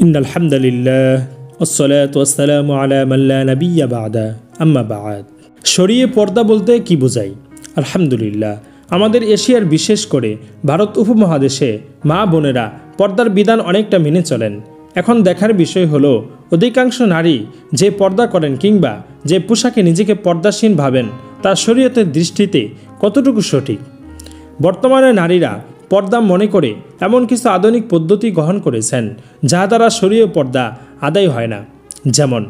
ইন্নাল হামদুলিল্লাহ ওয়াসসালাতু ওয়াসসালামু আলা মান লা নাবিয়্যা বা'দা আম্মা বা'দ। শরীয়ে পর্দা বলতে কি বোঝায়? আলহামদুলিল্লাহ, আমাদের এশিয়ার বিশেষ করে ভারত উপমহাদেশে মা বোনেরা পর্দার বিধান অনেকটা মেনে চলেন। এখন দেখার বিষয় হলো অধিকাংশ নারী যে পর্দা করেন কিংবা যে পোশাকে নিজেকে পর্দাসীন ভাবেন তা শরীয়তের দৃষ্টিতে কতটুকু সঠিক। বর্তমানে নারীরা পর্দা মনে করে এমন কিছু আধুনিক পদ্ধতি গ্রহণ করেছেন যা দ্বারা শরীয় পর্দা আদায় হয় না। যেমন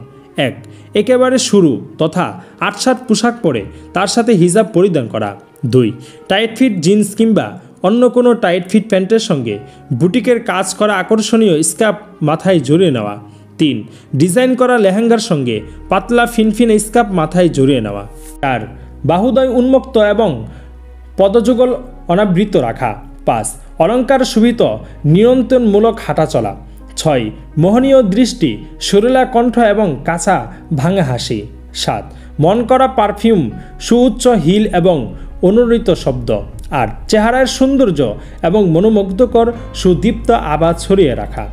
একেবারে শুরু তথা আটসাট পোশাক পরে তার সাথে হিজাব পরিধান করা। 2 টাইট ফিট জিন্স কিংবা অন্য কোনো টাইট ফিট প্যান্টের সঙ্গে বুটিকের কাজ করা আকর্ষণীয় স্কার্ফ মাথায় জড়িয়ে নেওয়া। 3 ডিজাইন করা লেহেঙ্গার সঙ্গে পাতলা ফিনফিনে স্কার্ফ মাথায় জড়িয়ে নেওয়া। 4 বাহুদ্বয় উন্মুক্ত এবং পদযুগল অনাবৃত রাখা। 5 অলঙ্কার শোভিত নিয়ন্ত্রণমূলক হাঁটা চলা। 6 মোহনীয় দৃষ্টি, সুরেলা কণ্ঠ এবং কাঁচা ভাঙা হাসি। 7 মন করা পারফিউম, সুউচ্চ হিল এবং অনুরিত শব্দ। 8 চেহারার সৌন্দর্য এবং মনোমুগ্ধকর সুদীপ্ত আভা ছড়িয়ে রাখা।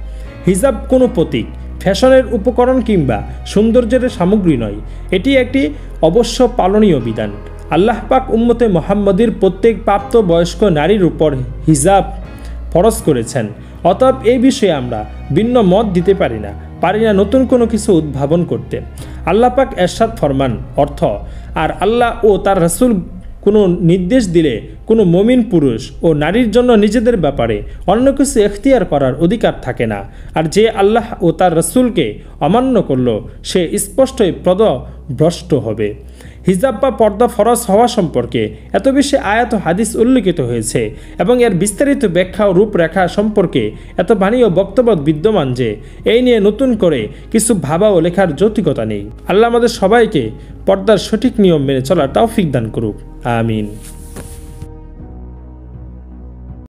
হিজাব কোনো প্রতীক, ফ্যাশনের উপকরণ কিংবা সৌন্দর্যের সামগ্রী নয়, এটি একটি অবশ্য পালনীয় বিধান। আল্লাহ পাক উম্মতে মুহাম্মদের প্রত্যেক প্রাপ্ত বয়স্ক নারীর উপর হিজাব ফরজ করেছেন। অতএব এই বিষয়ে আমরা ভিন্ন মত দিতে পারি না নতুন কোনো কিছু উদ্ভাবন করতে। আল্লাহ পাক এরশাদ ফরমান অর্থ, আর আল্লাহ ও তার রাসূল কোনো নির্দেশ দিলে কোনো মুমিন পুরুষ ও নারীর জন্য নিজেদের ব্যাপারে অন্য কিছু এখতিয়ার করার অধিকার থাকে না। আর যে আল্লাহ ও তার রাসূলকে অমান্য করল সে স্পষ্টই পথভ্রষ্ট হবে। হিজাব বা পর্দা ফরজ হওয়া সম্পর্কে এত বেশি আয়াত ও হাদিস উল্লেখিত হয়েছে এবং এর বিস্তারিত ব্যাখ্যা ও রূপরেখা সম্পর্কে এত বাণী ও বক্তব্য বিদ্যমান যে এই নিয়ে নতুন করে কিছু ভাবা ও লেখার যৌক্তিকতা নেই। আল্লাহ আমাদের সবাইকে পর্দার সঠিক নিয়ম মেনে চলার তৌফিক দান করুক, আমিন।